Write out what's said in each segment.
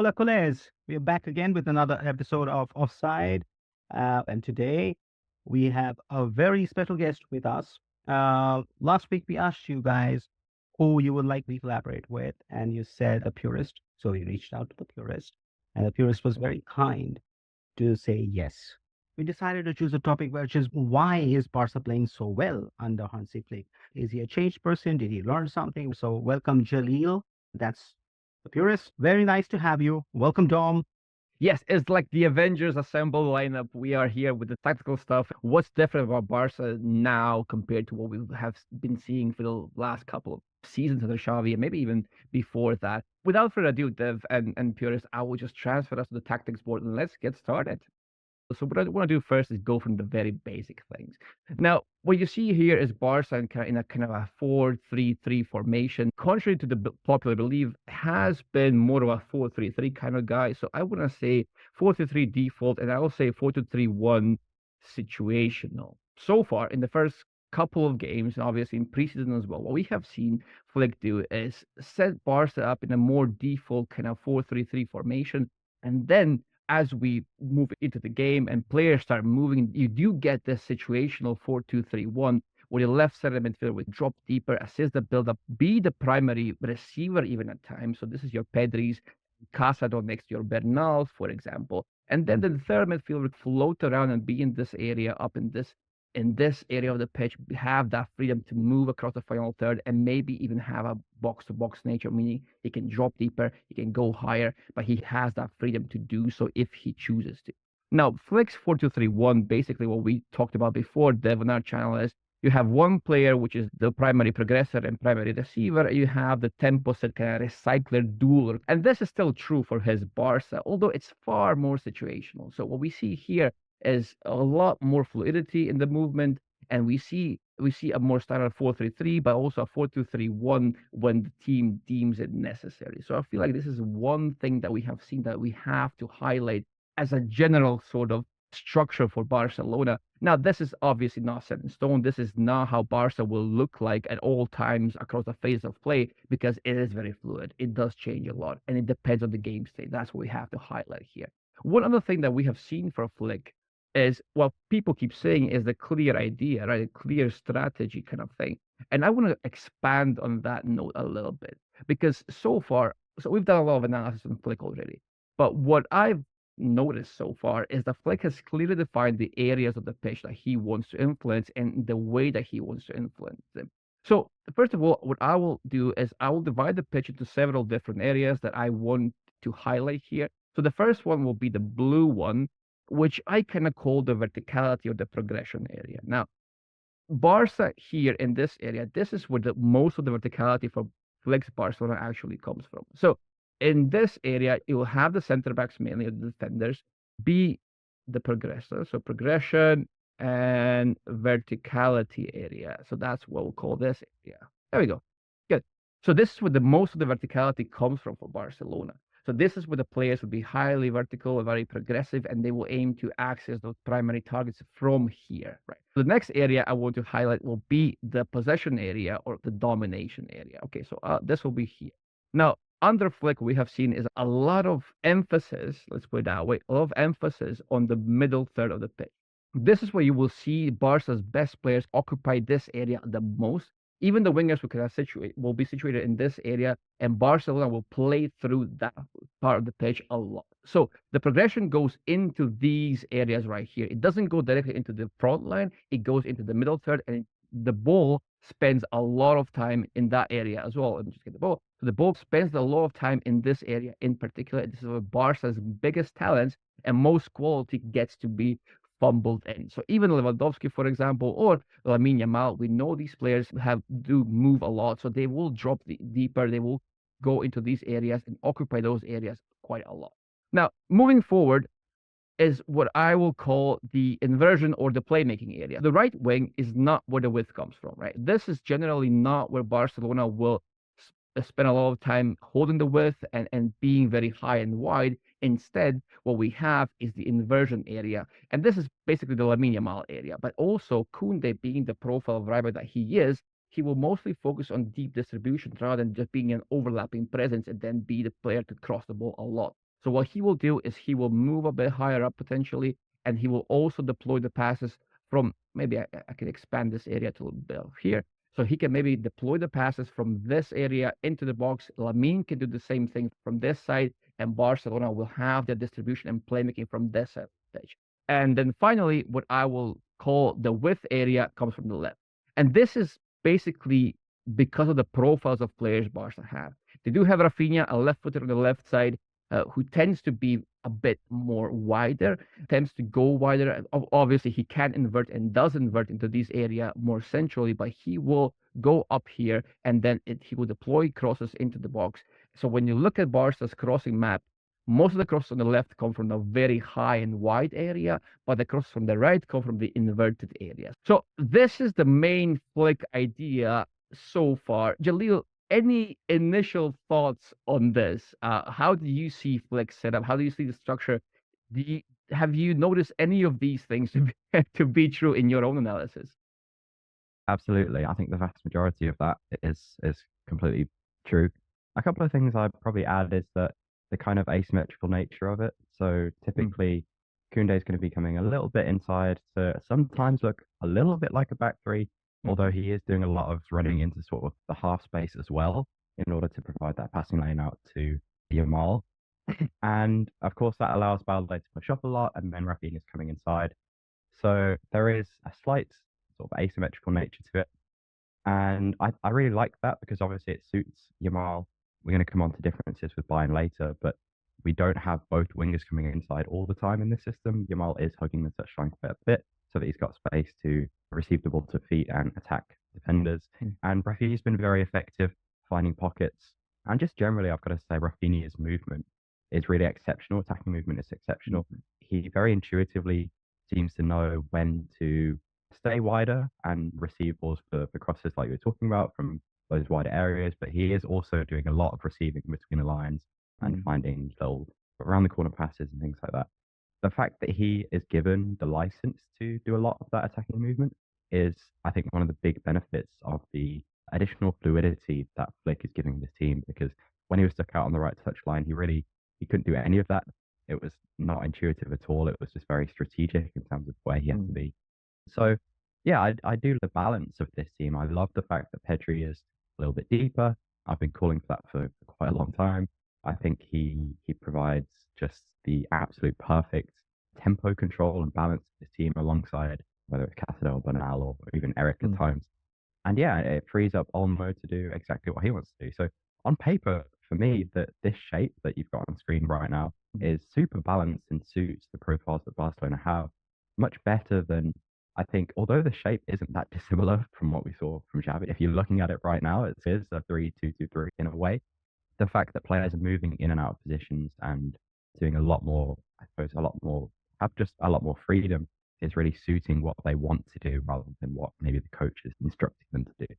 Hola, colegas. We are back again with another episode of Offside. And today we have a very special guest with us. Last week we asked you guys who you would like me to collaborate with, and you said a purist. So we reached out to the purist, and the purist was very kind to say yes. We decided to choose a topic which is why is Barca playing so well under Hansi Flick? Is he a changed person? Did he learn something? So welcome Jaleel. That's the purist. Very nice to have you. Welcome, Dom. Yes, it's like the Avengers assemble lineup. We are here with the tactical stuff. What's different about Barca now compared to what we have been seeing for the last couple of seasons under Xavi and maybe even before that? Without further ado, Dev and Purist, I will just transfer us to the tactics board and let's get started. So what I want to do first is go from the very basic things. Now, what you see here is Barca in a kind of a 4-3-3 formation. Contrary to the popular belief, has been more of a 4-3-3 kind of guy. So I want to say 4-3 default, and I will say 4-2-3-1 situational. So far, in the first couple of games, and obviously in preseason as well, what we have seen Flick do is set Barca up in a more default kind of 4-3-3 formation, and then as we move into the game and players start moving, you do get this situational 4-2-3-1 where your left center midfielder will drop deeper, assist the build-up, be the primary receiver even at times. So this is your Pedris, Casado next to your Bernal, for example. And then the third midfielder would float around and be in this area, up in this area of the pitch, have that freedom to move across the final third and maybe even have a box-to-box nature, meaning he can drop deeper, he can go higher, but he has that freedom to do so if he chooses to. Now, Flick's 4-2-3-1, basically what we talked about before, Dev, on our channel, is you have one player, which is the primary progressor and primary receiver. You have the tempo set kind of recycler dueler. And this is still true for his Barca, although it's far more situational. So what we see here is a lot more fluidity in the movement, and we see a more standard 4-3-3, but also a 4-2-3-1 when the team deems it necessary. So I feel like this is one thing that we have seen that we have to highlight as a general sort of structure for Barcelona. Now, this is obviously not set in stone. This is not how Barca will look like at all times across the phase of play, because it is very fluid. It does change a lot, and it depends on the game state. That's what we have to highlight here. One other thing that we have seen for Flick is what people keep saying is the clear idea, right? A clear strategy kind of thing. And I want to expand on that note a little bit, because so far, so we've done a lot of analysis on Flick already. But what I've noticed so far is that Flick has clearly defined the areas of the pitch that he wants to influence and the way that he wants to influence them. So first of all, what I will do is I will divide the pitch into several different areas that I want to highlight here. So the first one will be the blue one, which I kind of call the verticality or the progression area. Now, Barca here in this area, this is where most of the verticality for Flick's Barcelona actually comes from. So in this area, you will have the center backs, mainly the defenders, be the progressor. So progression and verticality area. So that's what we'll call this area. There we go. Good. So this is where the most of the verticality comes from for Barcelona. So this is where the players will be highly vertical, very progressive, and they will aim to access those primary targets from here, right? The next area I want to highlight will be the possession area or the domination area. Okay, so this will be here. Now, under Flick, we have seen is a lot of emphasis, let's put it that way, a lot of emphasis on the middle third of the pitch. This is where you will see Barca's best players occupy this area the most. Even the wingers will be situated in this area, and Barcelona will play through that part of the pitch a lot. So the progression goes into these areas right here. It doesn't go directly into the front line. It goes into the middle third, and the ball spends a lot of time in that area as well. Let me just get the ball. So the ball spends a lot of time in this area in particular. This is where Barca's biggest talents and most quality gets to be fumbled in. So even Lewandowski, for example, or Lamine Yamal, we know these players do move a lot, so they will drop deeper. They will go into these areas and occupy those areas quite a lot. Now, moving forward is what I will call the inversion or the playmaking area. The right wing is not where the width comes from, right? This is generally not where Barcelona will spend a lot of time holding the width and being very high and wide. Instead, what we have is the inversion area. And this is basically the Lamine Yamal area. But also, Koundé, being the profile driver that he is, he will mostly focus on deep distribution rather than just being an overlapping presence and then be the player to cross the ball a lot. So what he will do is he will move a bit higher up potentially, and he will also deploy the passes from, maybe I can expand this area to a bit here. So he can maybe deploy the passes from this area into the box. Lamine can do the same thing from this side, and Barcelona will have their distribution and playmaking from this side of the pitch. And then finally, what I will call the width area comes from the left. And this is basically because of the profiles of players Barca have. They do have Rafinha, a left footer on the left side, who tends to be a bit more wider, tends to go wider. Obviously, he can invert and does invert into this area more centrally, but he will go up here and then he will deploy crosses into the box. So when you look at Barca's crossing map, most of the crosses on the left come from a very high and wide area, but the crosses from the right come from the inverted areas. So this is the main Flick idea so far. Jalil, any initial thoughts on this? How do you see Flick set up? How do you see the structure? Have you noticed any of these things to be true in your own analysis? Absolutely. I think the vast majority of that is completely true. A couple of things I'd probably add is that the kind of asymmetrical nature of it. So typically, Koundé is going to be coming a little bit inside to sometimes look a little bit like a back three, although he is doing a lot of running into sort of the half space as well in order to provide that passing lane out to Yamal. And of course, that allows Balde to push up a lot, and then Rafinha is coming inside. So there is a slight sort of asymmetrical nature to it. And I really like that because obviously it suits Yamal. We're going to come on to differences with Bayern later, but we don't have both wingers coming inside all the time in this system. Yamal is hugging the touchline quite a bit so that he's got space to receive the ball to feet and attack defenders. And Rafinha's been very effective finding pockets. And just generally, I've got to say, Rafinha's movement is really exceptional. Attacking movement is exceptional. He very intuitively seems to know when to stay wider and receive balls for crosses like you were talking about from those wider areas, but he is also doing a lot of receiving between the lines and finding little around the corner passes and things like that. The fact that he is given the license to do a lot of that attacking movement is, I think, one of the big benefits of the additional fluidity that Flick is giving this team, because when he was stuck out on the right touchline, he couldn't do any of that. It was not intuitive at all. It was just very strategic in terms of where he had to be. So, yeah, I do the balance of this team. I love the fact that Pedri is a little bit deeper. I've been calling for that for quite a long time. I think he provides just the absolute perfect tempo control and balance of this team alongside whether it's Casado or Bernal or even Eric at times. And yeah, it frees up Olmo to do exactly what he wants to do. So on paper, for me, that this shape that you've got on screen right now is super balanced and suits the profiles that Barcelona have much better than, I think, although the shape isn't that dissimilar from what we saw from Xavi. If you're looking at it right now, it is a 3-2-2-3 in a way. The fact that players are moving in and out of positions and doing a lot more, I suppose, have just a lot more freedom is really suiting what they want to do rather than what maybe the coach is instructing them to do.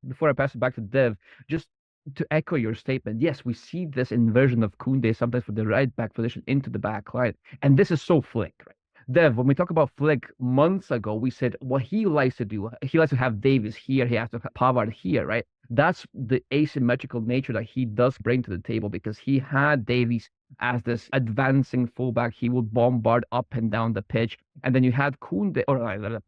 Before I pass it back to Dev, just to echo your statement, yes, we see this inversion of Koundé sometimes from the right back position into the back line, and this is so Flick, right? Dev, when we talk about Flick months ago, we said what he likes to do, he likes to have Davies here, he has to have Pavard here, right? That's the asymmetrical nature that he does bring to the table, because he had Davies as this advancing fullback. He would bombard up and down the pitch. And then you had Koundé, or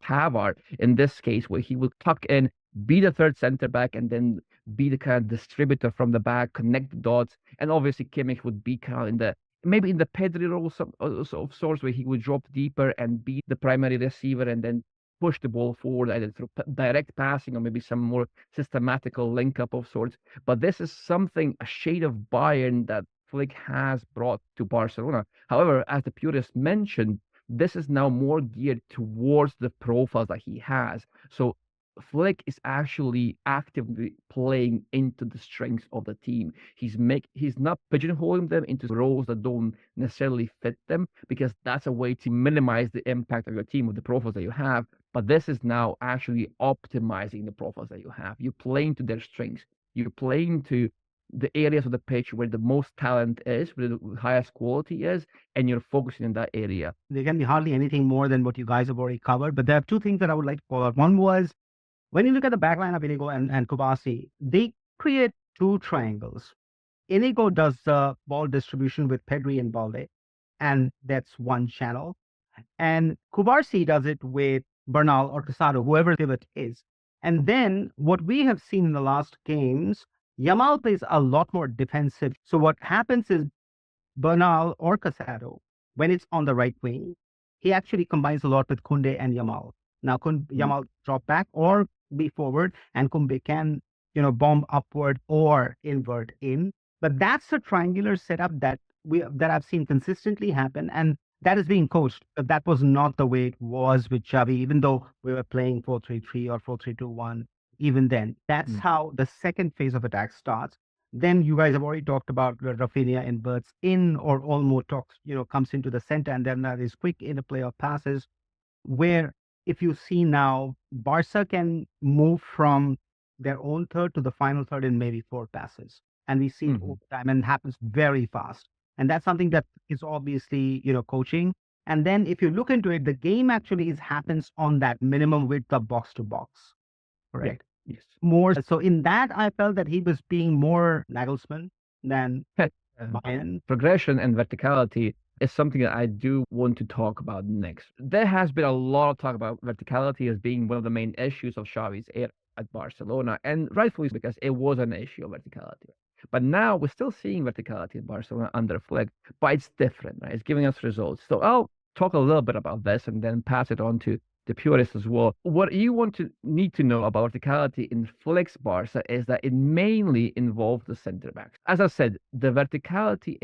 Pavard in this case, where he would tuck in, be the third center back, and then be the kind of distributor from the back, connect the dots. And obviously Kimmich would be kind of in the maybe in the Pedri role of sorts, where he would drop deeper and be the primary receiver and then push the ball forward either through direct passing or maybe some more systematical link up of sorts. But this is something, a shade of Bayern that Flick has brought to Barcelona. However, as the Purist mentioned, this is now more geared towards the profiles that he has. So Flick is actually actively playing into the strengths of the team. He's not pigeonholing them into roles that don't necessarily fit them, because that's a way to minimize the impact of your team with the profiles that you have. But this is now actually optimizing the profiles that you have. You're playing to their strengths. You're playing to the areas of the pitch where the most talent is, where the highest quality is, and you're focusing in that area. There can be hardly anything more than what you guys have already covered, but there are two things that I would like to call out. One was, when you look at the backline of Inigo and Kubasi, they create two triangles. Inigo does the ball distribution with Pedri and Balde, and that's one channel. And Kubarsi does it with Bernal or Casado, whoever the pivot is. And then what we have seen in the last games, Yamal plays a lot more defensive. So what happens is Bernal or Casado, when it's on the right wing, he actually combines a lot with Kunde and Yamal. Now, Yamal drop back or be forward, and Kunde can, bomb upward or invert in. But that's a triangular setup that I've seen consistently happen, and that is being coached. But that was not the way it was with Xavi, even though we were playing 4-3-3 or 4-3-2-1. Even then, that's how the second phase of attack starts. Then you guys have already talked about Rafinha inverts in or almost talks, comes into the center, and then there is quick interplay of passes where if you see now, Barca can move from their own third to the final third in maybe 4 passes. And we see it all the time and happens very fast. And that's something that is obviously, coaching. And then if you look into it, the game actually happens on that minimum width of box to box. Right. Yes. More so in that, I felt that he was being more Nagelsmann than Bayern. Progression and verticality is something that I do want to talk about next. There has been a lot of talk about verticality as being one of the main issues of Xavi's era at Barcelona, and rightfully because it was an issue of verticality. But now we're still seeing verticality at Barcelona under Flick, but it's different, right? It's giving us results. So I'll talk a little bit about this and then pass it on to the purist as well. What you need to know about verticality in Flick's Barca is that it mainly involved the center backs. As I said, the verticality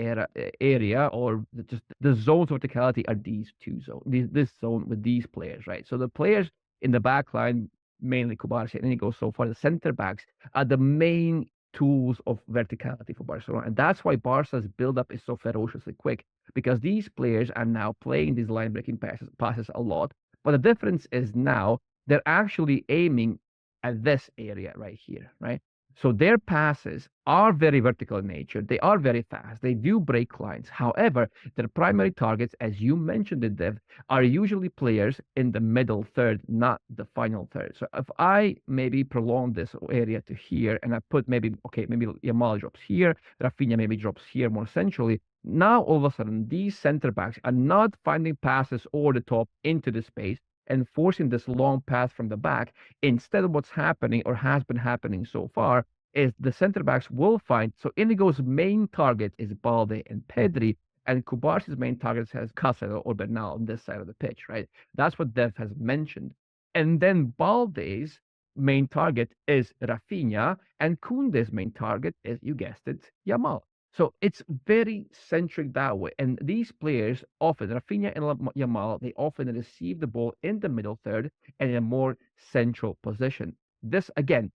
area or just the zones of verticality are these two zones, this zone with these players, right? So the players in the back line, mainly Kubarsi and Inigo so far, the center backs are the main tools of verticality for Barcelona. And that's why Barca's build-up is so ferociously quick, because these players are now playing these line-breaking passes a lot. But the difference is now they're actually aiming at this area right here, right? So their passes are very vertical in nature. They are very fast. They do break lines. However, their primary targets, as you mentioned it, Dev, are usually players in the middle third, not the final third. So if I maybe prolong this area to here and I put maybe Yamal drops here, Rafinha maybe drops here more centrally, now all of a sudden these center backs are not finding passes over the top into the space and forcing this long path from the back. Instead of what's happening or has been happening so far is the center backs will find. So Inigo's main target is Balde and Pedri, and Kubarsi's main target has Casado or Bernal on this side of the pitch, right? That's what Dev has mentioned. And then Balde's main target is Rafinha, and Koundé's main target is, you guessed it, Yamal. So it's very centric that way. And these players often, Rafinha and Yamal, they often receive the ball in the middle third and in a more central position. This, again,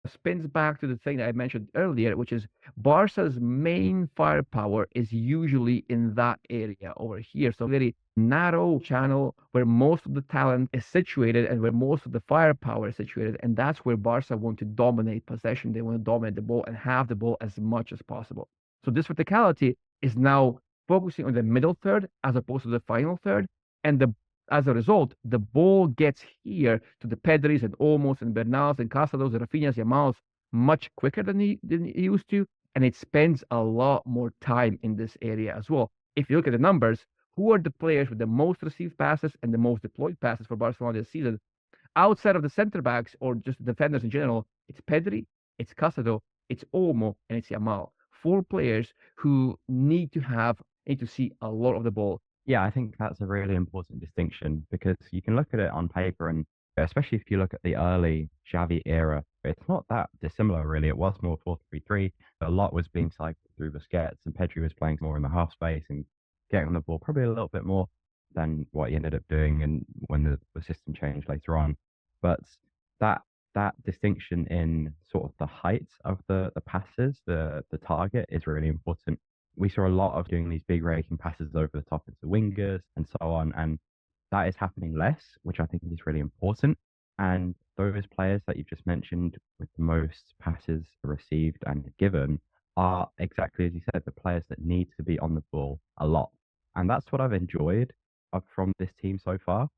spins back to the thing that I mentioned earlier, which is Barca's main firepower is usually in that area over here. So very narrow channel where most of the talent is situated and where most of the firepower is situated. And that's where Barca want to dominate possession. They want to dominate the ball and have the ball as much as possible. So this verticality is now focusing on the middle third as opposed to the final third. And as a result, the ball gets here to the Pedris and Olmos and Bernals and Casados and Rafinhas, Yamals much quicker than he used to. And it spends a lot more time in this area as well. If you look at the numbers, who are the players with the most received passes and the most deployed passes for Barcelona this season? Outside of the center backs or just defenders in general, it's Pedri, it's Casado, it's Olmo, and it's Yamal. 4 players who need to see a lot of the ball. Yeah, I think that's a really important distinction because you can look at it on paper, and especially if you look at the early Xavi era, it's not that dissimilar really. It was more 4-3-3. A lot was being cycled through Busquets, and Pedri was playing more in the half space and getting on the ball probably a little bit more than what he ended up doing and when the system changed later on. But that distinction in sort of the height of the passes, the target is really important. We saw a lot of doing these big raking passes over the top into wingers and so on, and that is happening less, which I think is really important. And those players that you've just mentioned with the most passes received and given are exactly as you said, the players that need to be on the ball a lot. And that's what I've enjoyed from this team so far.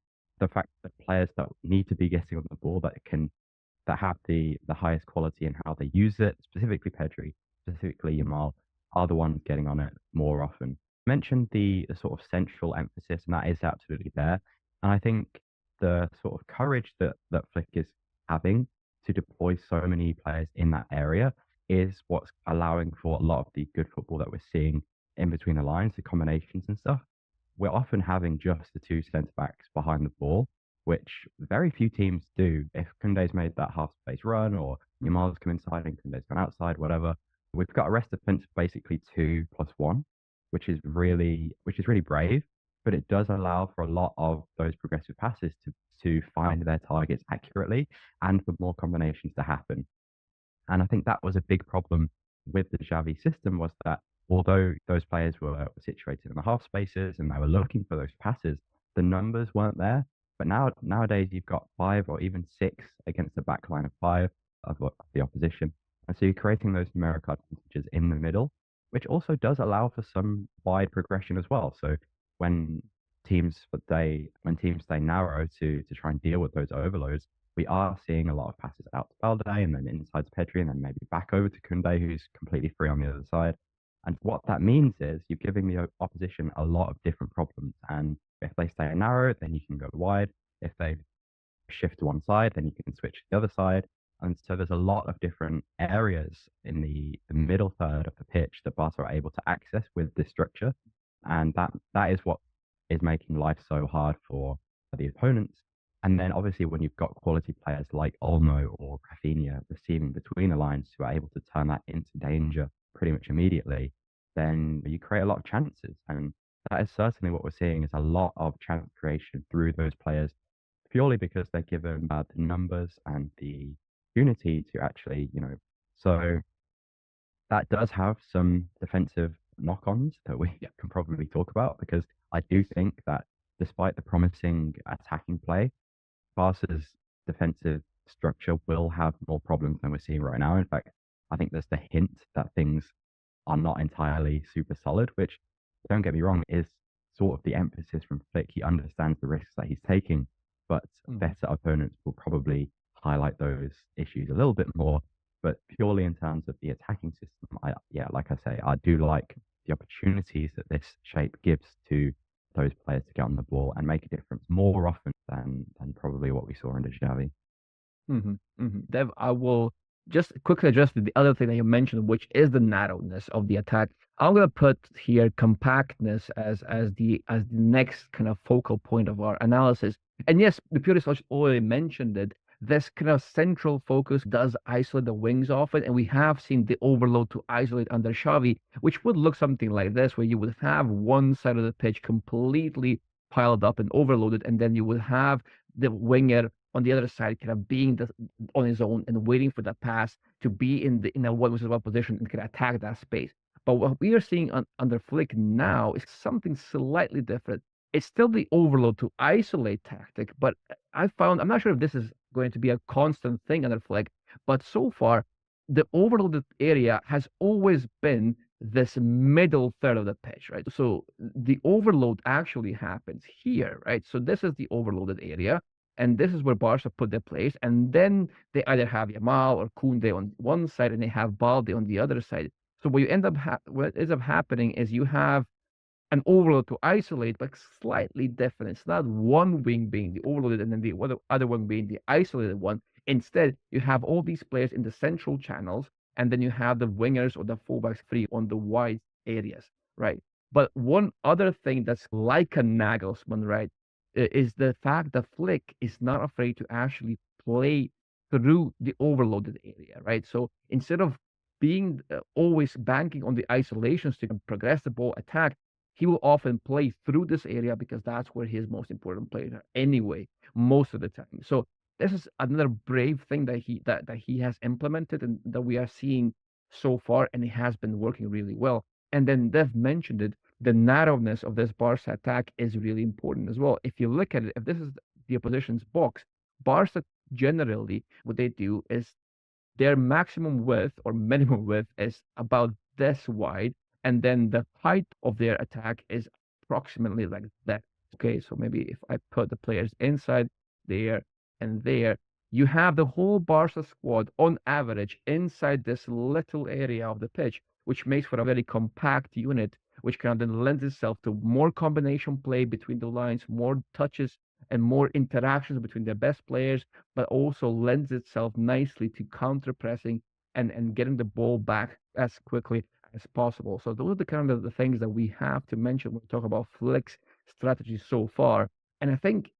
The fact that players that need to be getting on the ball that have the highest quality in how they use it, specifically Pedri, specifically Yamal, are the ones getting on it more often. I mentioned the sort of central emphasis, and that is absolutely there. And I think the sort of courage that Flick is having to deploy so many players in that area is what's allowing for a lot of the good football that we're seeing in between the lines, the combinations and stuff. We're often having just the two centre backs behind the ball, which very few teams do. If Koundé's made that half space run or Yamal's come inside and Koundé's gone outside, whatever, we've got a rest defense of basically 2+1, which is really brave, but it does allow for a lot of those progressive passes to find their targets accurately and for more combinations to happen. And I think that was a big problem with the Xavi system, was that although those players were situated in the half spaces and they were looking for those passes, the numbers weren't there. But nowadays you've got 5 or even 6 against the back line of 5 of the opposition. And so you're creating those numerical advantages in the middle, which also does allow for some wide progression as well. So when when teams stay narrow to try and deal with those overloads, we are seeing a lot of passes out to Balde and then inside to Pedri and then maybe back over to Koundé, who's completely free on the other side. And what that means is you're giving the opposition a lot of different problems. And if they stay narrow, then you can go wide. If they shift to one side, then you can switch to the other side. And so there's a lot of different areas in the middle third of the pitch that Barca are able to access with this structure. And that is what is making life so hard for the opponents. And then obviously when you've got quality players like Olmo or Rafinha receiving between the lines who are able to turn that into danger pretty much immediately, then you create a lot of chances. And that is certainly what we're seeing, is a lot of chance creation through those players, purely because they're given the numbers and the unity to actually, so that does have some defensive knock-ons that we can probably talk about, because I do think that despite the promising attacking play, Barca's defensive structure will have more problems than we're seeing right now. In fact, I think there's the hint that things are not entirely super solid, which, don't get me wrong, is sort of the emphasis from Flick. He understands the risks that he's taking, but better opponents will probably highlight those issues a little bit more. But purely in terms of the attacking system, like I say, I do like the opportunities that this shape gives to those players to get on the ball and make a difference more often than probably what we saw under Xavi. Dev, I will just quickly address the other thing that you mentioned, which is the narrowness of the attack. I'm going to put here compactness as the next kind of focal point of our analysis. And yes, the Purist already mentioned it. This kind of central focus does isolate the wings often, and we have seen the overload to isolate under Xavi, which would look something like this, where you would have one side of the pitch completely piled up and overloaded, and then you would have the winger on the other side kind of being on his own and waiting for the pass to be in a 1-1 position and can attack that space. But what we are seeing under Flick now is something slightly different. It's still the overload to isolate tactic, but I'm not sure if this is going to be a constant thing under Flick, but so far, the overloaded area has always been this middle third of the pitch, right? So the overload actually happens here, right? So this is the overloaded area, and this is where Barca put their place, and then they either have Yamal or Koundé on one side, and they have Balde on the other side. So what ends up happening is you have an overload to isolate, but slightly different. It's not one wing being the overloaded and then the other one being the isolated one. Instead, you have all these players in the central channels, and then you have the wingers or the fullbacks free on the wide areas, right? But one other thing that's like a Nagelsmann, right, is the fact that Flick is not afraid to actually play through the overloaded area, right? So instead of being always banking on the isolations to progress the ball attack, he will often play through this area because that's where his most important players are anyway, most of the time. So this is another brave thing that he has implemented and that we are seeing so far, and it has been working really well. And then Dev mentioned it, the narrowness of this Barca attack is really important as well. If you look at it, if this is the opposition's box, Barca generally, what they do is their maximum width or minimum width is about this wide, and then the height of their attack is approximately like that. Okay, so maybe if I put the players inside there and there, you have the whole Barca squad on average inside this little area of the pitch, which makes for a very compact unit, which kind of then lends itself to more combination play between the lines, more touches and more interactions between the best players, but also lends itself nicely to counter pressing and getting the ball back as quickly as possible. So those are the kind of the things that we have to mention when we talk about Flick's strategy so far. And I think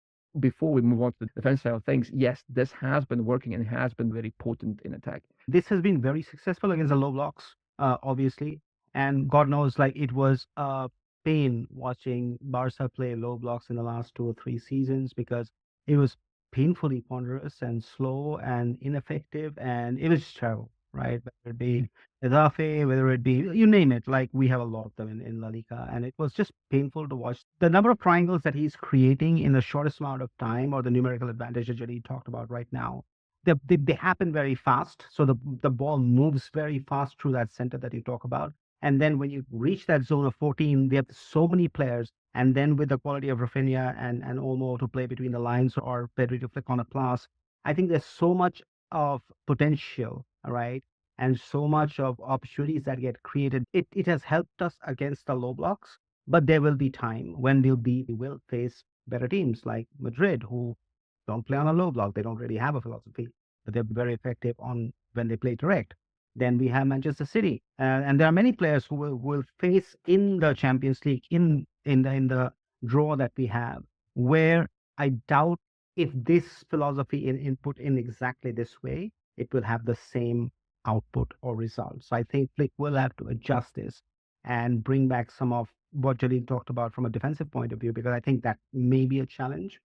before we move on to the defense side of things, yes, this has been working and has been very potent in attack. This has been very successful against the low blocks, obviously. And God knows, like, it was a pain watching Barca play low blocks in the last 2 or 3 seasons because it was painfully ponderous and slow and ineffective, and it was just terrible, right? Whether it be Edafe, whether it be, you name it, like we have a lot of them in La Liga, and it was just painful to watch. The number of triangles that he's creating in the shortest amount of time, or the numerical advantage that Jody talked about right now, they happen very fast. So the ball moves very fast through that center that you talk about. And then when you reach that zone of 14, they have so many players. And then with the quality of Rafinha and Olmo to play between the lines, or Pedri to flick on a pass, I think there's so much of potential, right? And so much of opportunities that get created. It has helped us against the low blocks, but there will be time when we will face better teams like Madrid, who don't play on a low block. They don't really have a philosophy, but they're very effective on when they play direct. Then we have Manchester City, and there are many players who will face in the Champions League in the draw that we have, where I doubt if this philosophy in put in exactly this way, it will have the same output or results. So I think Flick will have to adjust this and bring back some of what Jalil talked about from a defensive point of view, because I think that may be a challenge.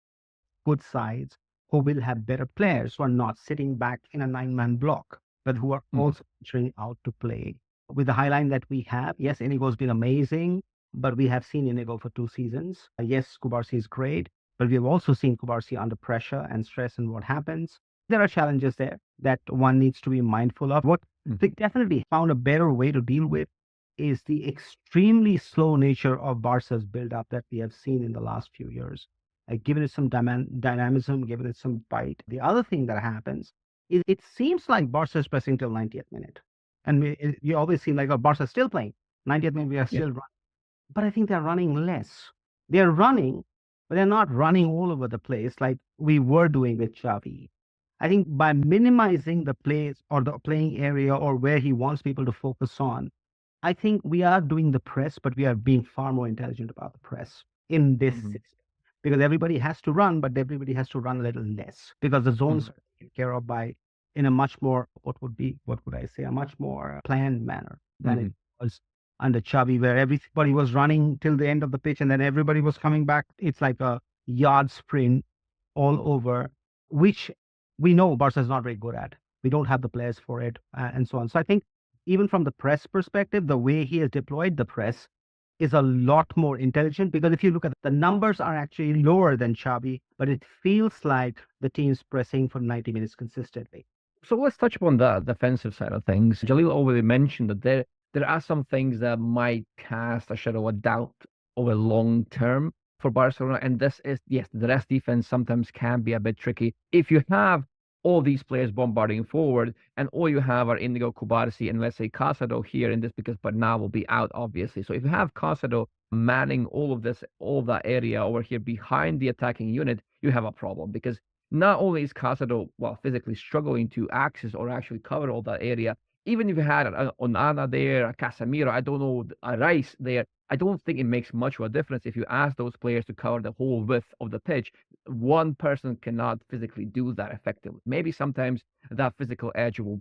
Good sides who will have better players who are not sitting back in a 9-man block, but who are also venturing out to play. With the high line that we have, yes, Inigo's been amazing, but we have seen Inigo for 2 seasons. Yes, Kubarsi is great, but we have also seen Kubarsi under pressure and stress and what happens. There are challenges there that one needs to be mindful of. What they definitely found a better way to deal with is the extremely slow nature of Barca's build-up that we have seen in the last few years. Given it some dynamism, given it some bite. The other thing that happens is it seems like Barca is pressing till 90th minute. And you always seem like, oh, Barca still playing. 90th minute, we are still running. But I think they're running less. They're running, but they're not running all over the place like we were doing with Xavi. I think by minimizing the plays or the playing area or where he wants people to focus on, I think we are doing the press, but we are being far more intelligent about the press in this system. Because everybody has to run, but everybody has to run a little less because the zones are taken care of by in a much more, what would I say, a much more planned manner than it was under Xavi, where everybody was running till the end of the pitch and then everybody was coming back. It's like a yard sprint all over, which we know Barca is not very good at. We don't have the players for it, and so on. So I think even from the press perspective, the way he has deployed the press is a lot more intelligent, because if you look at the numbers are actually lower than Xavi, but it feels like the team's pressing for 90 minutes consistently. So let's touch upon the defensive side of things. Jalil already mentioned that there are some things that might cast a shadow of doubt over long term for Barcelona, and this is, yes, the rest defense sometimes can be a bit tricky. If you have all these players bombarding forward, and all you have are Indigo, Kubarsi, and let's say Casado here in this, because Bernal will be out, obviously. So if you have Casado manning all of that area over here behind the attacking unit, you have a problem, because not only is Casado, well, physically struggling to access or actually cover all that area, even if you had an Onana there, a Casemiro, I don't know, a Rice there, I don't think it makes much of a difference if you ask those players to cover the whole width of the pitch. One person cannot physically do that effectively. Maybe sometimes that physical edge will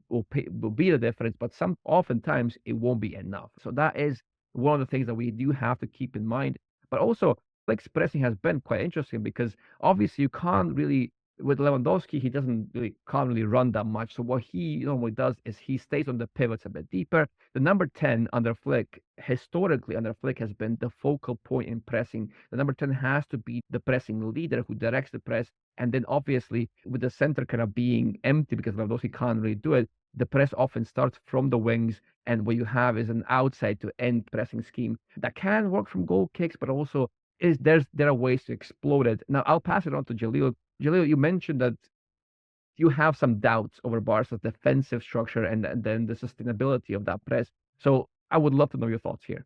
be the difference, but oftentimes it won't be enough. So that is one of the things that we do have to keep in mind. But also, Flick's pressing has been quite interesting, because obviously you can't really, with Lewandowski, he can't really run that much. So what he normally does is he stays on the pivots a bit deeper. The number 10 under Flick, historically under Flick, has been the focal point in pressing. The number 10 has to be the pressing leader who directs the press. And then obviously with the center kind of being empty because Lewandowski can't really do it, the press often starts from the wings. And what you have is an outside to end pressing scheme that can work from goal kicks, but also there are ways to explode it. Now I'll pass it on to Jalil. Jalil, you mentioned that you have some doubts over Barca's defensive structure and then the sustainability of that press. So I would love to know your thoughts here.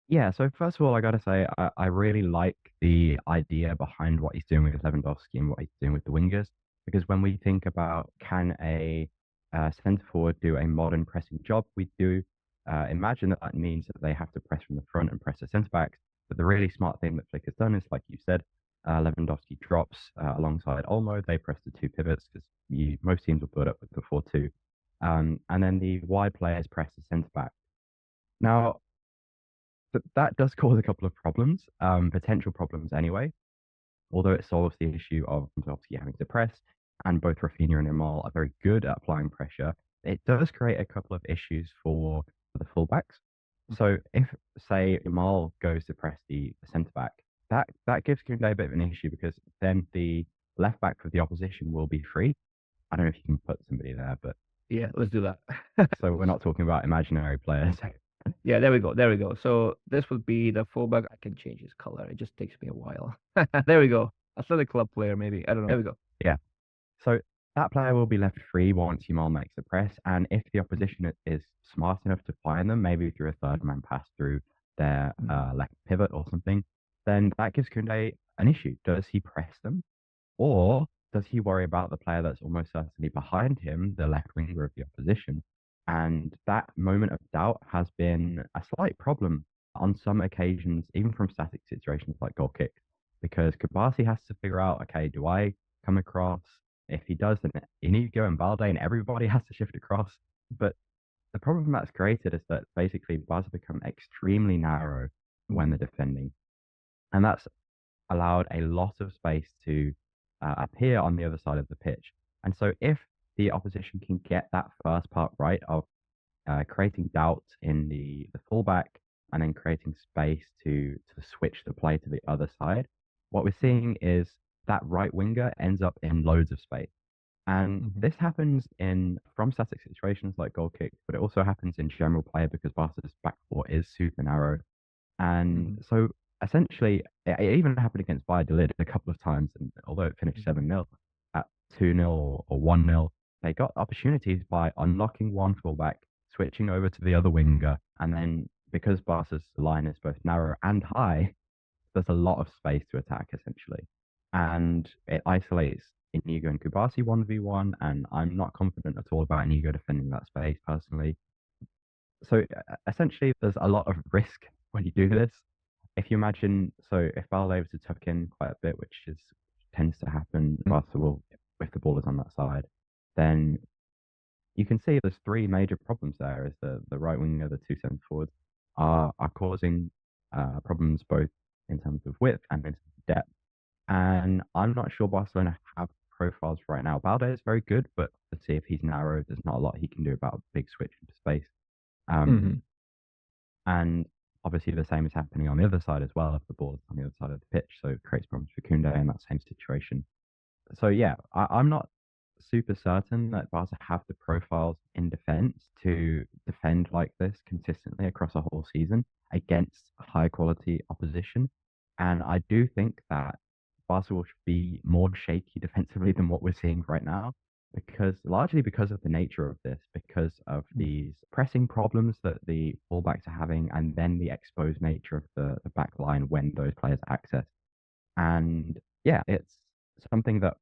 Yeah, so first of all, I gotta say, I really like the idea behind what he's doing with Lewandowski and what he's doing with the wingers, because when we think about can a centre forward do a modern pressing job, we do imagine that that means that they have to press from the front and press the centre backs. But the really smart thing that Flick has done is, like you said, Lewandowski drops alongside Olmo. They press the two pivots because most teams will build up with the 4-2, and then the wide players press the centre back. Now, that does cause a couple of problems, potential problems anyway. Although it solves the issue of obviously having to press, and both Rafinha and Yamal are very good at applying pressure, it does create a couple of issues for the fullbacks. So if, say, Yamal goes to press the centre back, that gives Koundé a bit of an issue because then the left back for the opposition will be free. I don't know if you can put somebody there, but Yeah, let's do that. so we're not talking about imaginary players. Yeah, there we go. There we go. So this would be the fullback. I can change his color. It just takes me a while. There we go. Athletic club player, maybe. I don't know. There we go. Yeah. So that player will be left free once Yamal makes the press. And if the opposition is smart enough to find them, maybe through a third man pass through their left pivot or something, then that gives Koundé an issue. Does he press them? Or does he worry about the player that's almost certainly behind him, the left winger of the opposition? And that moment of doubt has been a slight problem on some occasions, even from static situations like goal kick, because Kabasi has to figure out, okay, do I come across? If he does, then Inigo and Balde and everybody has to shift across. But the problem that's created is that basically Barca become extremely narrow when they're defending. And that's allowed a lot of space to appear on the other side of the pitch. And so if the opposition can get that first part right of creating doubt in the fullback and then creating space to switch the play to the other side, what we're seeing is that right winger ends up in loads of space. And this happens from static situations like goal kicks, but it also happens in general play because Barca's back four is super narrow. And so essentially, it even happened against Valladolid a couple of times. And although it finished 7-0, at 2-0 or 1-0, they got opportunities by unlocking one fullback, switching over to the other winger. And then because Barca's line is both narrow and high, there's a lot of space to attack essentially. And it isolates Inigo and Kubasi 1v1. And I'm not confident at all about Inigo defending that space personally. So essentially, there's a lot of risk when you do this. If you imagine, so if Balde was to tuck in quite a bit, which tends to happen, Barca will, if the ball is on that side, then you can see there's three major problems there. Is the right winger, the two centre forwards are causing problems both in terms of width and in terms of depth. And I'm not sure Barcelona have profiles right now. Balde is very good, but to see if he's narrow, there's not a lot he can do about a big switch into space. And obviously the same is happening on the other side as well if the ball is on the other side of the pitch. So it creates problems for Koundé in that same situation. So yeah, I'm not super certain that Barca have the profiles in defense to defend like this consistently across a whole season against high quality opposition. And I do think that Barca will be more shaky defensively than what we're seeing right now, largely because of the nature of this, because of these pressing problems that the fullbacks are having, and then the exposed nature of the back line when those players access. And yeah, it's something that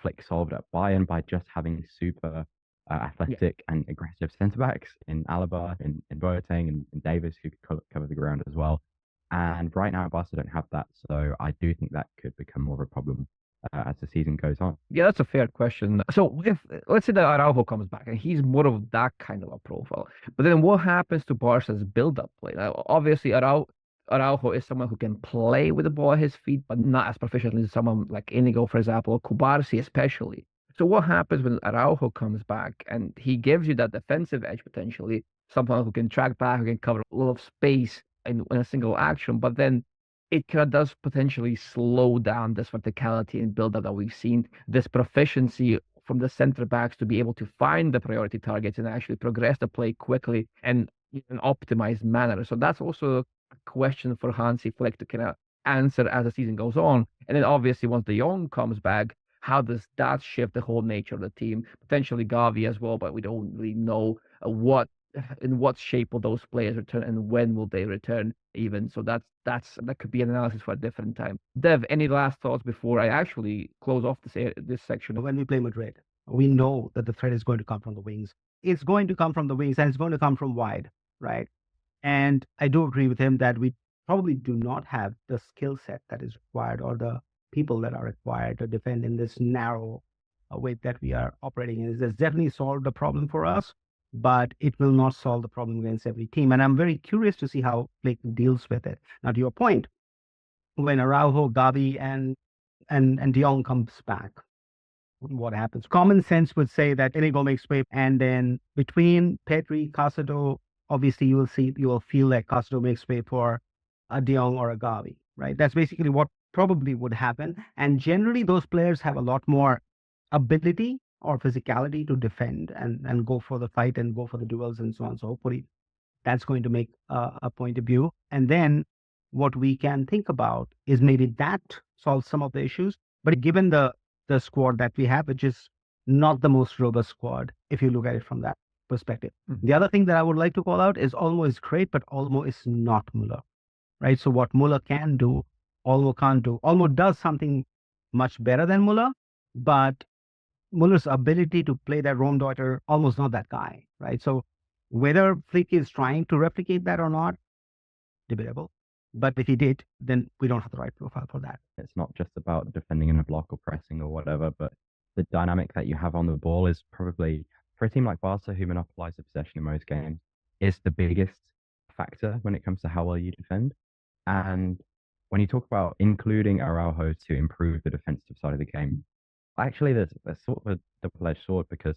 Flick solved at Bayern by just having super athletic and aggressive centre backs in Alaba, in Boateng, and Davis, who could cover the ground as well. And right now, Barca don't have that, so I do think that could become more of a problem as the season goes on. Yeah, that's a fair question. So if let's say that Araujo comes back and he's more of that kind of a profile, but then what happens to Barca's build-up play? Now, obviously, Araujo is someone who can play with the ball at his feet, but not as proficiently as someone like Inigo, for example, or Kubarsi especially. So what happens when Araujo comes back and he gives you that defensive edge potentially, someone who can track back, who can cover a lot of space in a single action, but then it kind of does potentially slow down this verticality and build up that we've seen, this proficiency from the center backs to be able to find the priority targets and actually progress the play quickly and in an optimized manner. So that's also a question for Hansi Flick to kind of answer as the season goes on. And then obviously once De Jong comes back, how does that shift the whole nature of the team? Potentially Gavi as well, but we don't really know what in what shape will those players return and when will they return even. So that could be an analysis for a different time. Dev, any last thoughts before I actually close off this section? When we play Madrid, we know that the threat is going to come from the wings. It's going to come from the wings and it's going to come from wide, right? And I do agree with him that we probably do not have the skill set that is required or the people that are required to defend in this narrow way that we are operating in. It's definitely solved the problem for us, but it will not solve the problem against every team. And I'm very curious to see how Flick deals with it. Now, to your point, when Araujo, Gavi, and De Jong comes back, what happens? Common sense would say that Inigo makes way, and then between Pedri, Casado, obviously you will feel like Casado makes way for a De Jong or a Gavi, right? That's basically what probably would happen. And generally, those players have a lot more ability or physicality to defend and go for the fight and go for the duels and so on. So hopefully that's going to make a point of view. And then what we can think about is maybe that solves some of the issues. But given the squad that we have, which is not the most robust squad, if you look at it from that perspective. The other thing that I would like to call out is Olmo is great, but Olmo is not Muller, right? So what Muller can do, Olmo can't do. Olmo does something much better than Muller, but Muller's ability to play that Raumdeuter, almost not that guy, right? So whether Flick is trying to replicate that or not, debatable. But if he did, then we don't have the right profile for that. It's not just about defending in a block or pressing or whatever, but the dynamic that you have on the ball is probably, for a team like Barca, who monopolize the possession in most games, is the biggest factor when it comes to how well you defend. And when you talk about including Araujo to improve the defensive side of the game, actually there's sort of a double-edged sword, because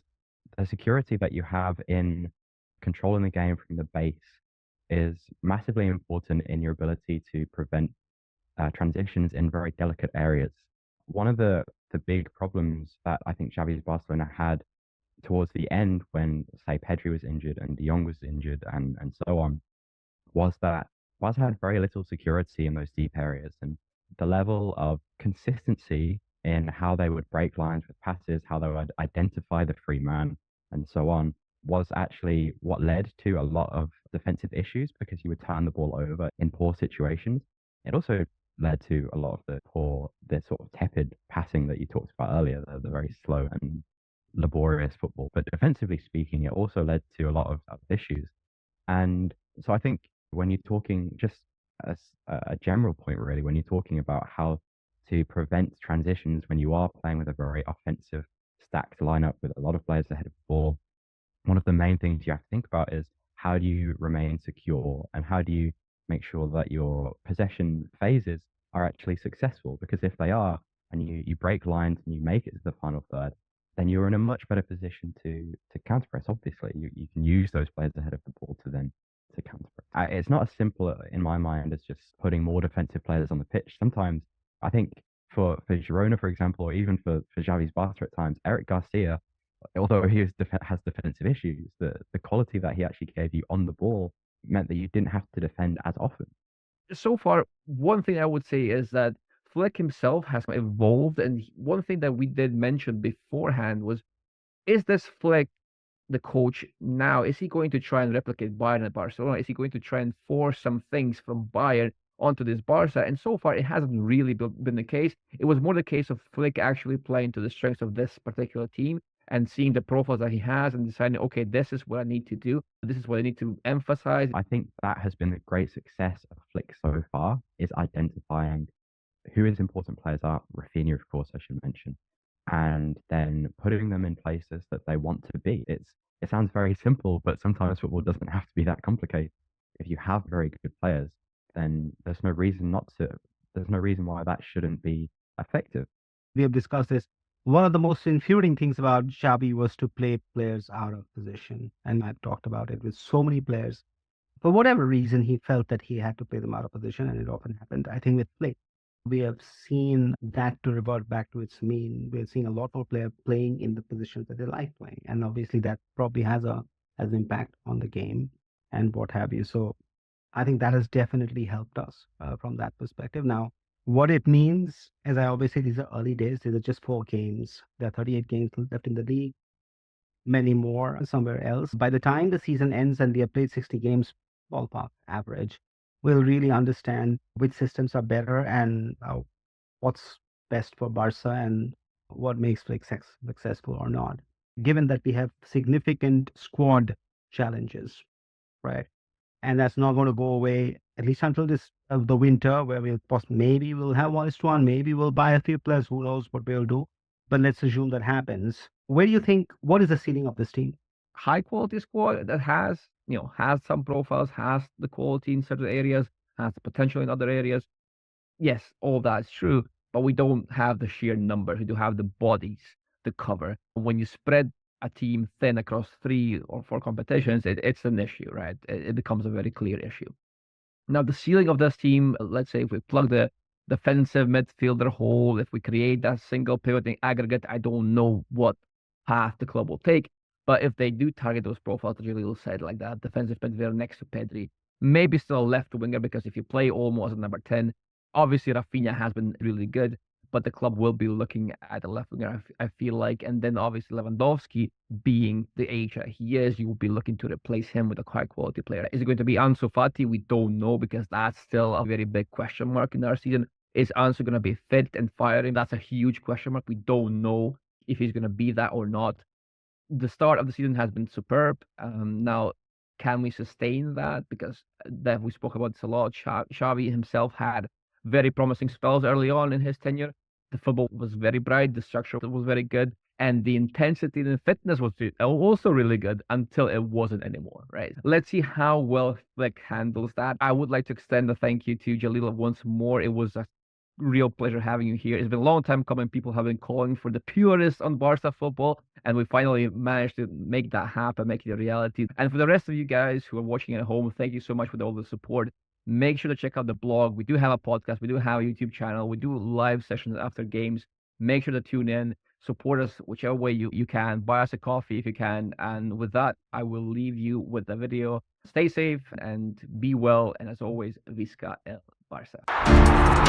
the security that you have in controlling the game from the base is massively important in your ability to prevent transitions in very delicate areas. One of the big problems that I think Xavi's Barcelona had towards the end, when, say, Pedri was injured and De Jong was injured and so on, was that Barca had very little security in those deep areas. And the level of consistency in how they would break lines with passes, how they would identify the free man, and so on, was actually what led to a lot of defensive issues, because you would turn the ball over in poor situations. It also led to a lot of the sort of tepid passing that you talked about earlier, the very slow and laborious football. But defensively speaking, it also led to a lot of issues. And so I think when you're talking, just as a general point, really, when you're talking about how to prevent transitions when you are playing with a very offensive stacked lineup with a lot of players ahead of the ball, one of the main things you have to think about is, how do you remain secure and how do you make sure that your possession phases are actually successful? Because if they are, and you break lines and you make it to the final third, then you're in a much better position to counter press. Obviously, you can use those players ahead of the ball to counter press. It's not as simple in my mind as just putting more defensive players on the pitch. Sometimes I think for Girona, for example, or even for Xavi's Barca at times, Eric Garcia, although he has defensive issues, the quality that he actually gave you on the ball meant that you didn't have to defend as often. So far, one thing I would say is that Flick himself has evolved, and one thing that we did mention beforehand was, is this Flick the coach now? Is he going to try and replicate Bayern at Barcelona? Is he going to try and force some things from Bayern onto this Barca? And so far, it hasn't really been the case. It was more the case of Flick actually playing to the strengths of this particular team and seeing the profiles that he has and deciding, okay, this is what I need to do. This is what I need to emphasize. I think that has been the great success of Flick so far, is identifying who his important players are. Rafinha, of course, I should mention, and then putting them in places that they want to be. It sounds very simple, but sometimes football doesn't have to be that complicated. If you have very good players, then there's no reason why that shouldn't be effective. We have discussed this. One of the most infuriating things about Xavi was to play players out of position. And I've talked about it with so many players. For whatever reason, he felt that he had to play them out of position, and it often happened. I think with Flick, we have seen that to revert back to its mean. We're seeing a lot more players playing in the positions that they like playing. And obviously that probably has an impact on the game and what have you. So I think that has definitely helped us from that perspective. Now, what it means, as I always say, these are early days. These are just 4 games. There are 38 games left in the league. many more somewhere else. By the time the season ends and we have played 60 games, ballpark average, we'll really understand which systems are better and what's best for Barca and what makes Flick successful or not. Given that we have significant squad challenges, right? And that's not going to go away at least until this the winter, where maybe we'll have 1:1, maybe we'll buy a few players. Who knows what we'll do? But let's assume that happens. Where do you think? What is the ceiling of this team? High quality squad that has has some profiles, has the quality in certain areas, has the potential in other areas. Yes, all that's true, but we don't have the sheer numbers. We do have the bodies to cover. When you spread a team thin across 3 or 4 competitions, it's an issue, right? It becomes a very clear issue. Now, the ceiling of this team, let's say if we plug the defensive midfielder hole, if we create that single pivoting aggregate, I don't know what path the club will take. But if they do target those profiles that Jalil said, like that defensive midfielder next to Pedri, maybe still a left winger, because if you play Olmo as a number 10, obviously Rafinha has been really good, but the club will be looking at a left winger, I feel like. And then obviously Lewandowski, being the age that he is, you will be looking to replace him with a high quality player. Is it going to be Ansu Fati? We don't know, because that's still a very big question mark in our season. Is Ansu going to be fit and firing? That's a huge question mark. We don't know if he's going to be that or not. The start of the season has been superb. Now, can we sustain that? Because that we spoke about this a lot. Xavi himself had very promising spells early on in his tenure. The football was very bright, the structure was very good, and the intensity and the fitness was also really good until it wasn't anymore, right? Let's see how well Flick handles that. I would like to extend a thank you to Jalila once more. It was a real pleasure having you here. It's been a long time coming. People have been calling for the purist on Barca football, and we finally managed to make that happen, make it a reality. And for the rest of you guys who are watching at home, thank you so much for all the support. Make sure to check out the blog. We do have a podcast. We do have a YouTube channel. We do live sessions after games. Make sure to tune in. Support us whichever way you can. Buy us a coffee if you can. And with that, I will leave you with the video. Stay safe and be well. And as always, Visca el Barça.